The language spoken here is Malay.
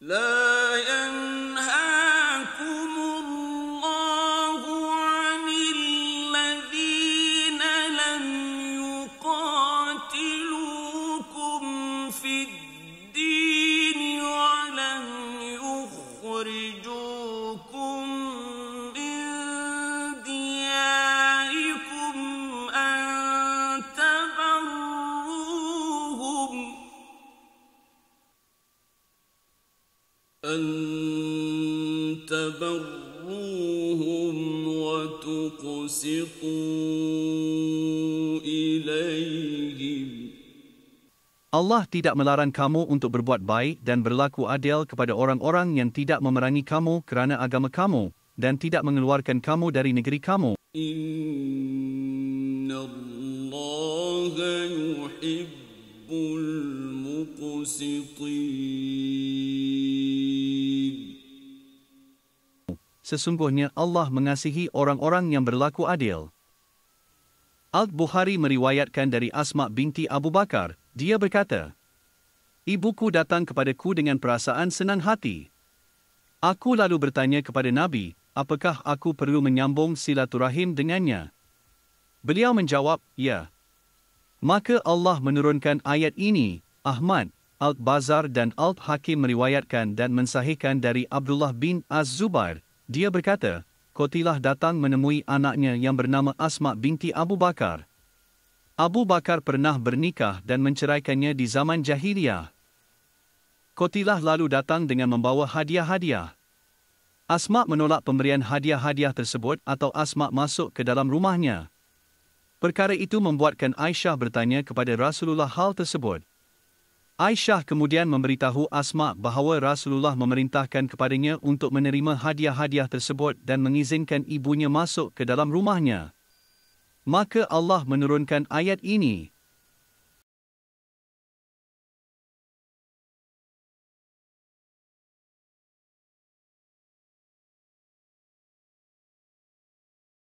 لا ينهاكم الله عن الذين لم يقاتلوكم في الدين ولم يخرجوكم من دياركم أن تبروهم وتقسطوا إليهم. Allah tidak melarang kamu untuk berbuat baik dan berlaku adil kepada orang-orang yang tidak memerangi kamu kerana agama kamu dan tidak mengeluarkan kamu dari negeri kamu. Inna Allah yuhibbul muqsitin. Sesungguhnya Allah mengasihi orang-orang yang berlaku adil. Al-Bukhari meriwayatkan dari Asma binti Abu Bakar, dia berkata, "Ibuku datang kepadaku dengan perasaan senang hati. Aku lalu bertanya kepada Nabi, apakah aku perlu menyambung silaturahim dengannya?" Beliau menjawab, "Ya." Maka Allah menurunkan ayat ini. Ahmad, Al-Bazar dan Al-Hakim meriwayatkan dan mensahihkan dari Abdullah bin Az-Zubair. Dia berkata, Qatilah datang menemui anaknya yang bernama Asma binti Abu Bakar. Abu Bakar pernah bernikah dan menceraikannya di zaman jahiliyah. Qatilah lalu datang dengan membawa hadiah-hadiah. Asma menolak pemberian hadiah-hadiah tersebut atau Asma masuk ke dalam rumahnya. Perkara itu membuatkan Aisyah bertanya kepada Rasulullah hal tersebut. Aisyah kemudian memberitahu Asma bahawa Rasulullah memerintahkan kepadanya untuk menerima hadiah-hadiah tersebut dan mengizinkan ibunya masuk ke dalam rumahnya. Maka Allah menurunkan ayat ini.